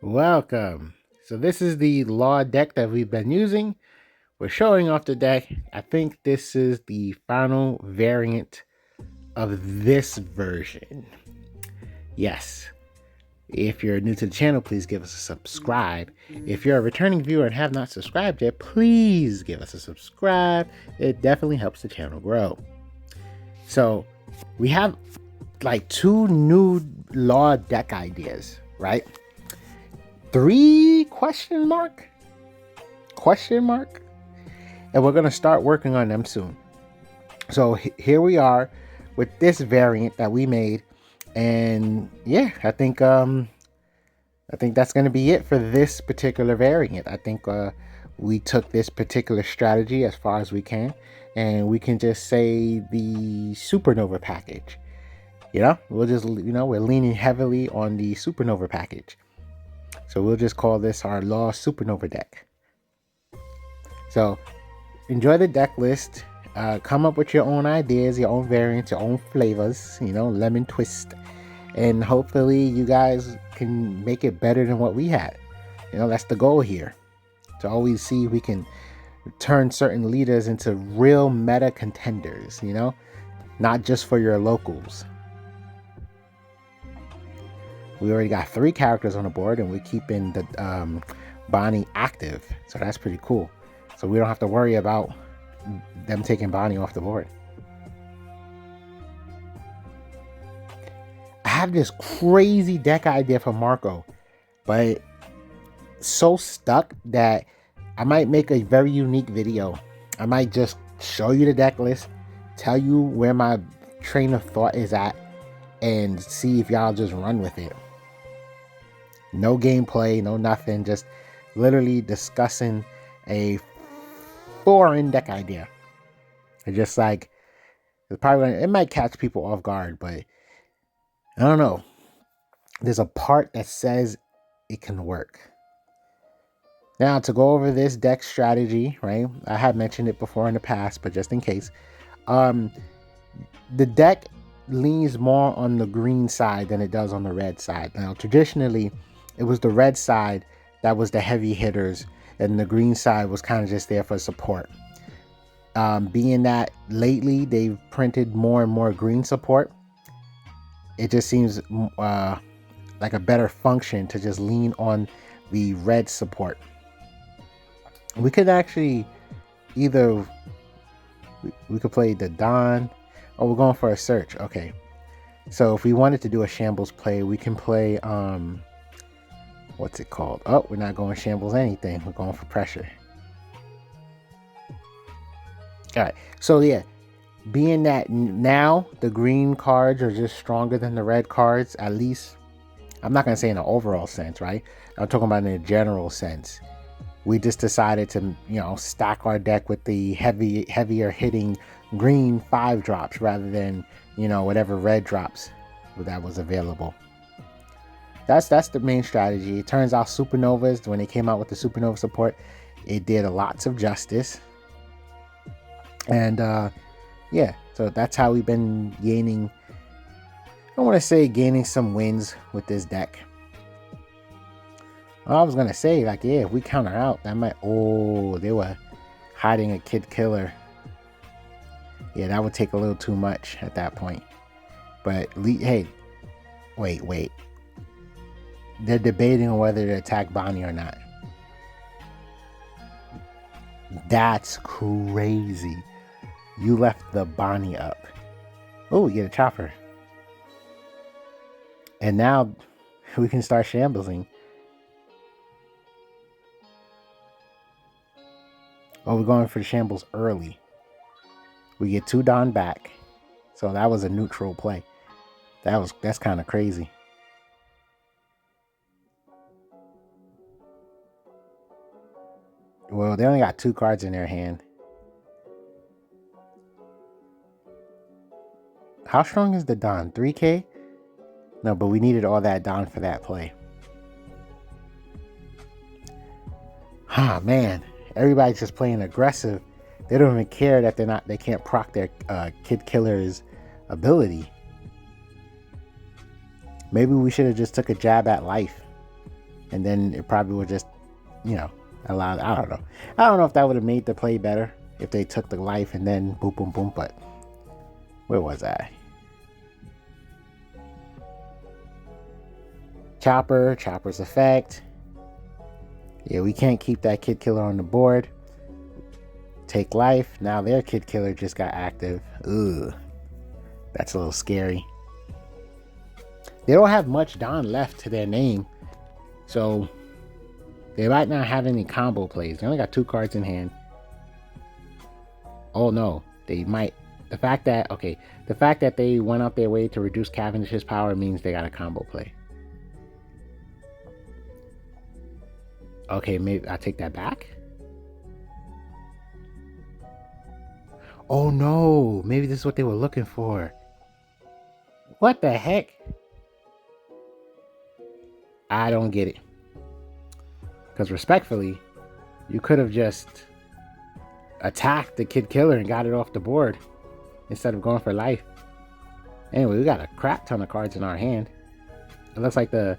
Welcome. So this is the law deck that we've been using. We're showing off the deck. I think this is the final variant of this version. Yes. If you're new to the channel, please give us a subscribe. If you're a returning viewer and have not subscribed yet, please give us a subscribe. It definitely helps the channel grow. So we have like two new law deck ideas, right? Three question mark, and we're going to start working on them soon. So here we are with this variant that we made, and yeah, I think that's going to be it for this particular variant. I think we took this particular strategy as far as we can, and we can just say the supernova package. We're leaning heavily on the supernova package. So we'll just call this our Law Supernova deck. So enjoy the deck list. Come up with your own ideas, your own variants, your own flavors, lemon twist. And hopefully you guys can make it better than what we had. That's the goal here. To always see if we can turn certain leaders into real meta contenders, not just for your locals. We already got 3 characters on the board, and we're keeping the Bonnie active, so that's pretty cool. So we don't have to worry about them taking Bonnie off the board. I have this crazy deck idea for Marco, but so stuck that I might make a very unique video. I might just show you the deck list, tell you where my train of thought is at, and see if y'all just run with it. No gameplay, no nothing, just literally discussing a foreign deck idea. It's just like, it might catch people off guard, but I don't know. There's a part that says it can work. Now, to go over this deck strategy, right? I have mentioned it before in the past, but just in case. The deck leans more on the green side than it does on the red side. Now, traditionally, it was the red side that was the heavy hitters, and the green side was kind of just there for support. Being that lately they've printed more and more green support, it just seems like a better function to just lean on the red support. We could actually either we could play the Don. Oh, we're going for a search. Okay, so if we wanted to do a shambles play, we can play what's it called? Oh, we're not going shambles anything. We're going for pressure. All right. So yeah, being that now the green cards are just stronger than the red cards, at least I'm not going to say in an overall sense, right? I'm talking about in a general sense. We just decided to, stack our deck with the heavier hitting green 5 drops rather than, whatever red drops that was available. That's the main strategy. It turns out supernovas, when they came out with the supernova support, it did lots of justice. And yeah, so that's how we've been gaining, I want to say gaining some wins with this deck. I was going to say, like, yeah, if we counter out, that might, they were hiding a kid killer. Yeah, that would take a little too much at that point. But, hey, wait. They're debating on whether to attack Bonnie or not. That's crazy. You left the Bonnie up. Oh, you get a chopper. And now we can start shambling. Oh, we're going for the shambles early. We get 2 Don back. So that was a neutral play. That's kind of crazy. Well, they only got 2 cards in their hand. How strong is the Don? 3K? No, but we needed all that Don for that play. Man. Everybody's just playing aggressive. They don't even care that they can't proc their kid killer's ability. Maybe we should have just took a jab at life and then it probably would just, allow. I don't know if that would have made the play better if they took the life and then boom, boom, boom. But where was I? Chopper's effect. Yeah, we can't keep that kid killer on the board. Take life. Now their kid killer just got active. Ugh. That's a little scary. They don't have much Don left to their name. So they might not have any combo plays. They only got 2 cards in hand. Oh no. They might. The fact that they went out their way to reduce Cavendish's power means they got a combo play. Okay, maybe I'll take that back. Oh no, maybe this is what they were looking for. What the heck? I don't get it. Because respectfully, you could have just attacked the kid killer and got it off the board instead of going for life. Anyway, we got a crap ton of cards in our hand. It looks like the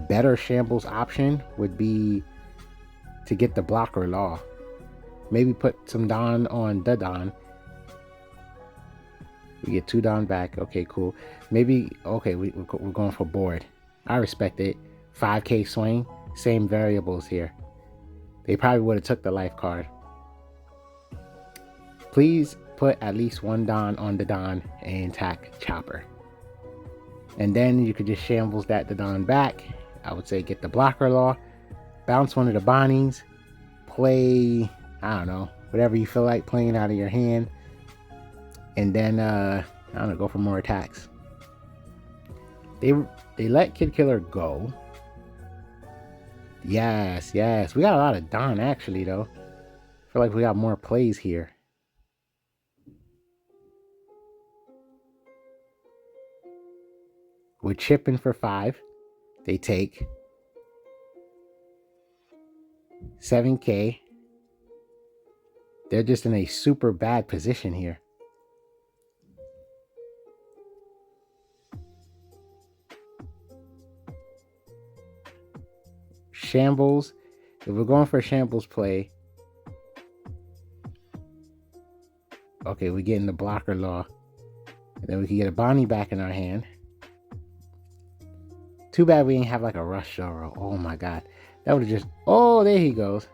better shambles option would be to get the blocker law. Maybe put some Don on the Don. We get 2 Don back. Okay, cool. Maybe, okay, we're going for board. I respect it. 5K swing. Same variables here. They probably would have took the life card. Please put at least 1 Don on the Don and attack Chopper. And then you could just shambles that the Don back. I would say get the blocker law. Bounce one of the Bonnies. Play, I don't know, whatever you feel like playing out of your hand. And then, I don't know, go for more attacks. They let Kid Killer go. Yes. We got a lot of Don, actually, though. I feel like we got more plays here. We're chipping for 5. They take 7K. They're just in a super bad position here. Shambles. If we're going for a shambles play, okay, we're getting the blocker law. And then we can get a Bonnie back in our hand. Too bad we didn't have like a rush show. Oh my god. That would have just... Oh, there he goes.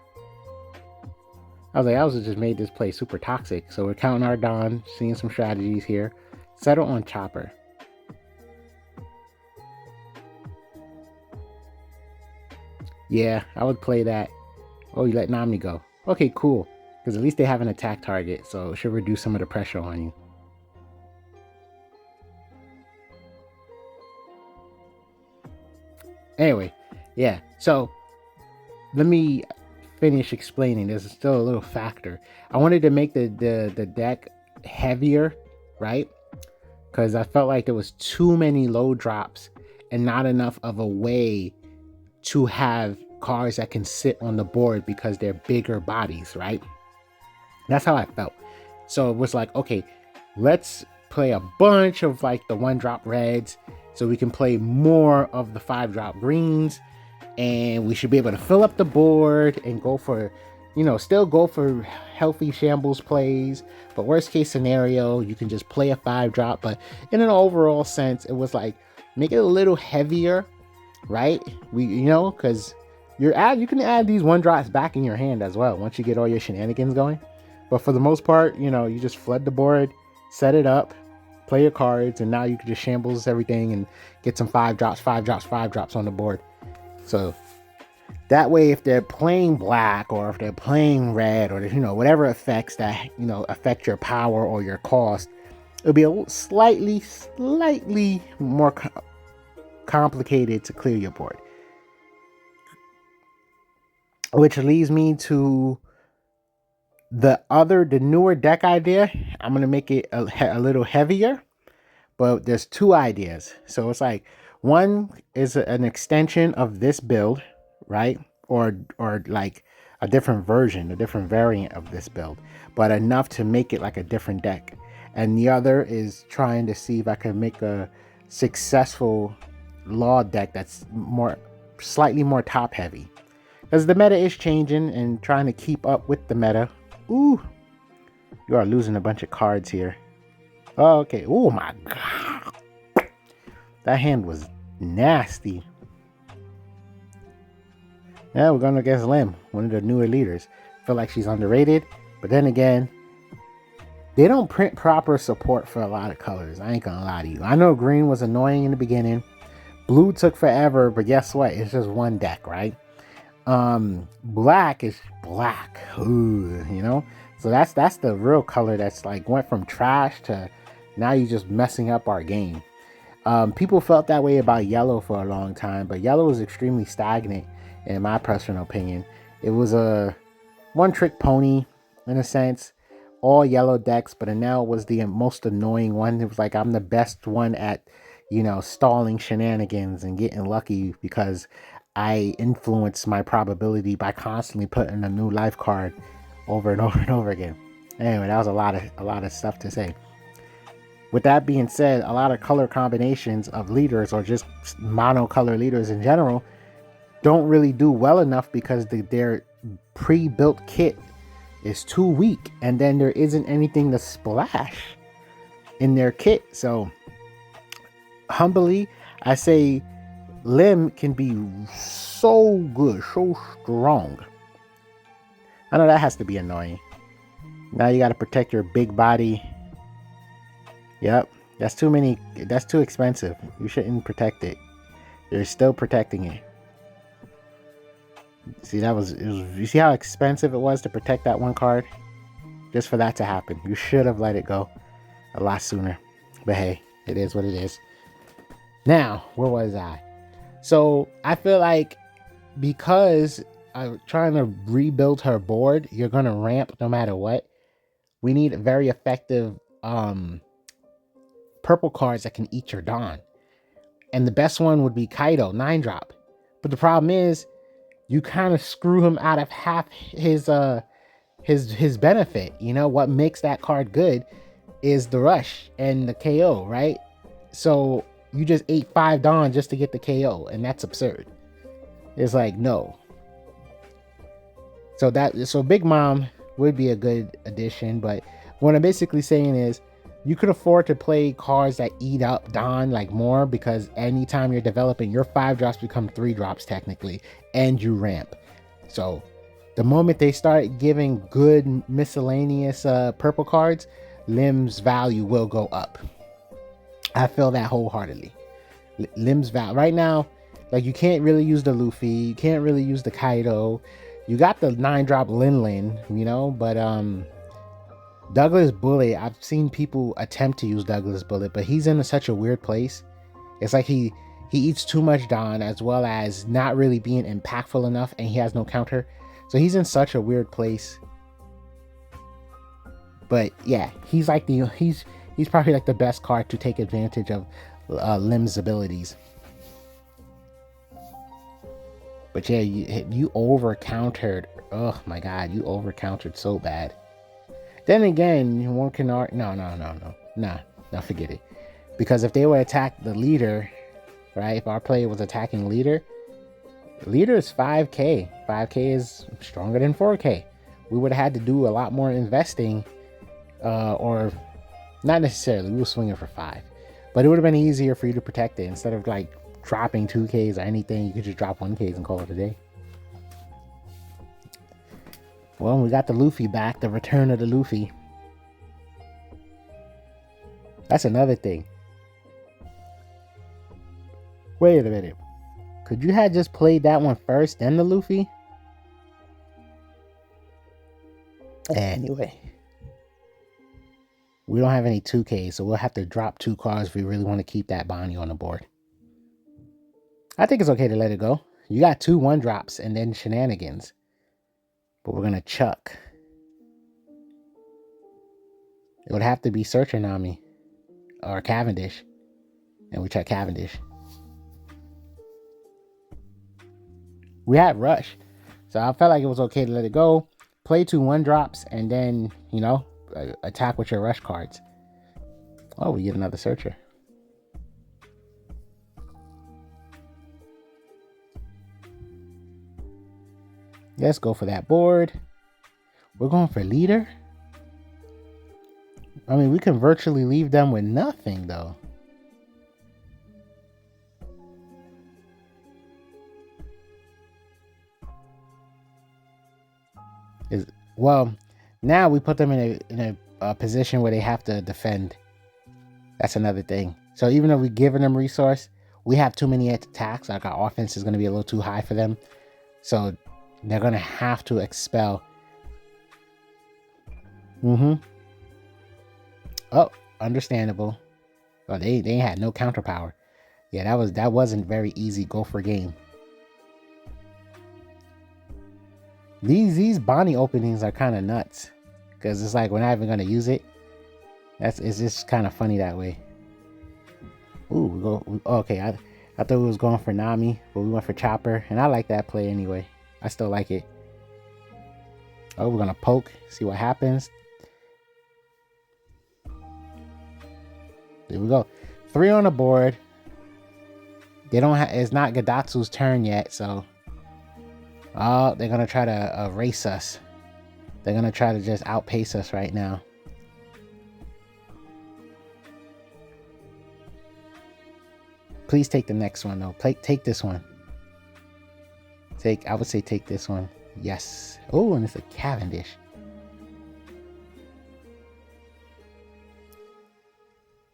I was like, I was just made this play super toxic. So we're counting our Don, seeing some strategies here. Settle on Chopper. Yeah, I would play that. Oh, you let Nami go. Okay, cool. Because at least they have an attack target, so it should reduce some of the pressure on you. Anyway, yeah. So let me finish explaining. There's still a little factor. I wanted to make the deck heavier, right? Because I felt like there was too many low drops and not enough of a way to have cards that can sit on the board because they're bigger bodies, right? That's how I felt. So it was like, okay, let's play a bunch of like the 1-drop reds so we can play more of the 5-drop greens, and we should be able to fill up the board and go for, still go for healthy shambles plays. But worst case scenario, you can just play a 5-drop. But in an overall sense, it was like, make it a little heavier, right? Because you can add these 1-drops back in your hand as well once you get all your shenanigans going. But for the most part, you just flood the board, set it up, play your cards, and now you can just shambles everything and get some 5-drops on the board. So that way, if they're playing black or if they're playing red or whatever effects that affect your power or your cost, it'll be a slightly more complicated to clear your board. Which leads me to the newer deck idea. I'm going to make it a little heavier, but there's 2 ideas. So it's like, one is an extension of this build, right? Or like a different version, a different variant of this build, but enough to make it like a different deck. And the other is trying to see if I can make a successful law deck that's more slightly more top heavy. Because the meta is changing and trying to keep up with the meta. Ooh. You are losing a bunch of cards here. Oh, okay. Oh my god. That hand was nasty. Yeah, we're going against Lim, one of the newer leaders. Feel like she's underrated. But then again, they don't print proper support for a lot of colors. I ain't gonna lie to you. I know green was annoying in the beginning. Blue took forever, but guess what? It's just one deck, right? Black is black. Ooh, you know? So that's the real color that's like went from trash to now you're just messing up our game. People felt that way about yellow for a long time, but yellow was extremely stagnant in my personal opinion. It was a one-trick pony in a sense. All yellow decks, but Enel was the most annoying one. It was like I'm the best one at, you know, stalling shenanigans and getting lucky because I influence my probability by constantly putting a new life card over and over and over again. Anyway, that was a lot of stuff to say. With that being said, a lot of color combinations of leaders or just monocolor leaders in general don't really do well enough because their pre-built kit is too weak, and then there isn't anything to splash in their kit. So humbly, I say Lim can be so good, so strong. I know that has to be annoying. Now you got to protect your big body. Yep, that's too many. That's too expensive. You shouldn't protect it. You're still protecting it. See, you see how expensive it was to protect that one card? Just for that to happen. You should have let it go a lot sooner. But hey, it is what it is. Now, where was I? So, I feel like because I'm trying to rebuild her board, you're going to ramp no matter what. We need very effective purple cards that can eat your Dawn. And the best one would be Kaido, 9-drop. But the problem is, you kind of screw him out of half his benefit. You know what makes that card good is the rush and the KO, right? So you just ate 5 Dawn just to get the KO, and that's absurd. It's like, no. So Big Mom would be a good addition, but what I'm basically saying is you could afford to play cards that eat up Dawn like more, because anytime you're developing, your 5-drops become 3-drops technically, and you ramp. So the moment they start giving good miscellaneous purple cards, Lim's value will go up. I feel that wholeheartedly. Lim's value right now, like you can't really use the Luffy, you can't really use the Kaido. You got the 9-drop Lin, you know, but Douglas Bullet, I've seen people attempt to use Douglas Bullet, but he's in such a weird place. It's like he eats too much Dawn, as well as not really being impactful enough, and he has no counter. So he's in such a weird place. But yeah, he's probably like the best card to take advantage of Lim's abilities. But yeah, you over countered. Oh my god, you over countered so bad. Then again, one can no, forget it. Because if they would attack the leader, right? If our player was attacking leader is 5k. 5k is stronger than 4k. We would have had to do a lot more investing, or not necessarily. We were swinging for 5, but it would have been easier for you to protect it instead of like dropping 2ks or anything. You could just drop 1ks and call it a day. Well, we got the Luffy back, the return of the Luffy. That's another thing. Wait a minute. Could you have just played that one first, then the Luffy? Anyway. We don't have any 2Ks, so we'll have to drop 2 cards if we really want to keep that Bonnie on the board. I think it's okay to let it go. You got 2 1-drops and then shenanigans. But we're going to chuck. It would have to be Searcher Nami or Cavendish. And we chuck Cavendish. We had Rush. So I felt like it was okay to let it go. Play 2 1-drops and then, you know, attack with your Rush cards. Oh, we get another Searcher. Let's go for that board. We're going for leader. I mean, we can virtually leave them with nothing, though. Well, now we put them in a position where they have to defend. That's another thing. So even though we're giving them resource, we have too many attacks. Like our offense is going to be a little too high for them. So they're going to have to expel. Oh, understandable. Oh, they had no counter power. Yeah, that wasn't very easy go for game. These Bonnie openings are kind of nuts, because it's like we're not even gonna use it. It's just kind of funny that way. Ooh, okay. I thought we was going for Nami, but we went for Chopper, and I like that play anyway. I still like it. Oh, we're gonna poke, see what happens. There we go. 3 on the board. They don't have. It's not Gadatsu's turn yet, so. Oh, they're gonna try to erase us. They're gonna try to just outpace us right now. Please take the next one though. Take this one. I would say take this one. Yes. Oh, and it's a Cavendish.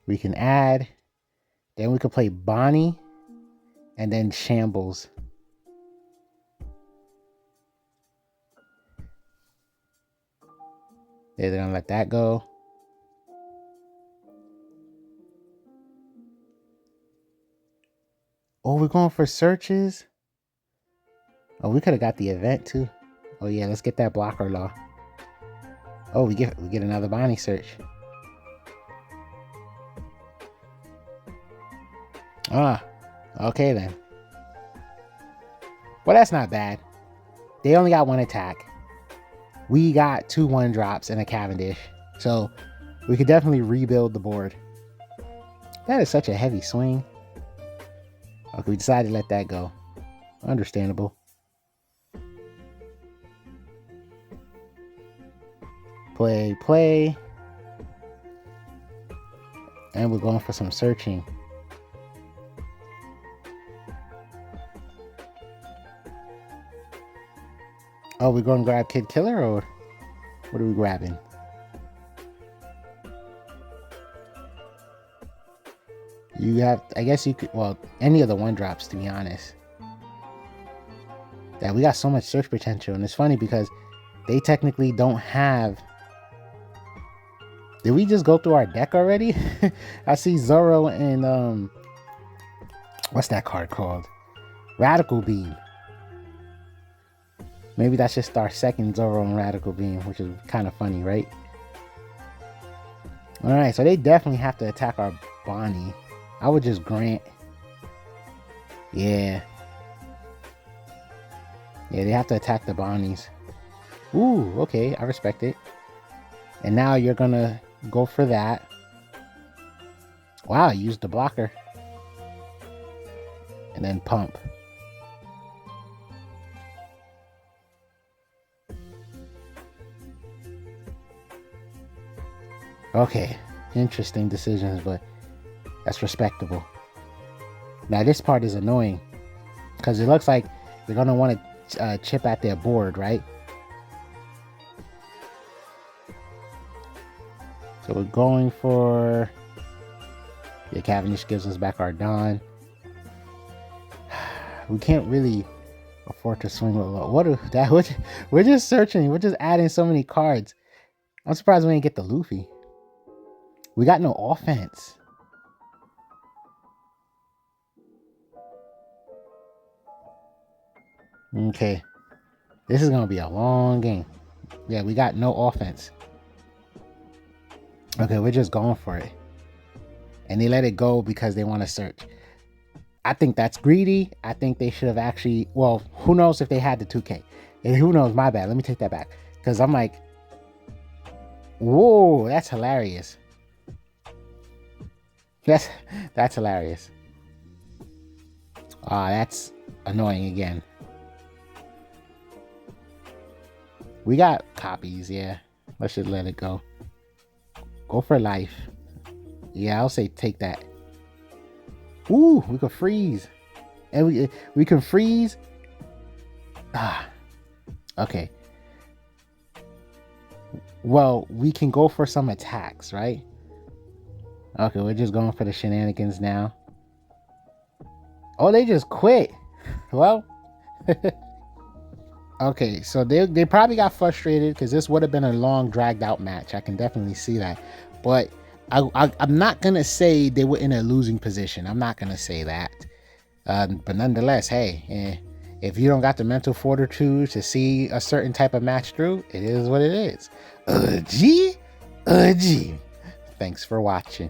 We can add. Then we could play Bonnie. And then Shambles. They're gonna let that go. Oh, we're going for searches. Oh, we could have got the event too. Oh yeah, let's get that blocker law. Oh, we get another Bonnie search. Ah, okay then. Well, that's not bad. They only got 1 attack. We got 2 1-drops and a Cavendish. So we could definitely rebuild the board. That is such a heavy swing. Okay, we decided to let that go. Understandable. Play. And we're going for some searching. Oh, we're going to grab Kid Killer, or what are we grabbing? You have, I guess you could, well, any of the 1-drops, to be honest. Yeah, we got so much search potential, and it's funny because they technically don't have. Did we just go through our deck already? I see Zoro and what's that card called? Radical Beam. Maybe that's just our second Zoro and Radical Beam, which is kind of funny, right? Alright, so they definitely have to attack our Bonnie. I would just grant. Yeah. Yeah, they have to attack the Bonnies. Ooh, okay, I respect it. And now you're gonna go for that. Wow, use the blocker. And then pump. Okay, interesting decisions, but that's respectable. Now this part is annoying because it looks like they're gonna want to chip at their board, right? So we're going for. Yeah, Cavendish gives us back our Dawn. We can't really afford to swing with low. We're just searching. We're just adding so many cards. I'm surprised we didn't get the Luffy. We got no offense. Okay. This is going to be a long game. Yeah, we got no offense. Okay, we're just going for it. And they let it go because they want to search. I think that's greedy. I think they should have actually... Well, who knows if they had the 2K. And who knows? My bad. Let me take that back. Because I'm like... Whoa, that's hilarious. That's hilarious. That's annoying again. We got copies, yeah. Let's just let it go. Go for life. Yeah, I'll say take that. Ooh, we can freeze. And we can freeze. Ah, okay. Well, we can go for some attacks, right? Okay, we're just going for the shenanigans now. Oh, they just quit. Well, okay, so they probably got frustrated because this would have been a long, dragged out match. I can definitely see that. But I'm not going to say they were in a losing position. I'm not going to say that. But nonetheless, hey, if you don't got the mental fortitude to see a certain type of match through, it is what it is. Gee. Thanks for watching.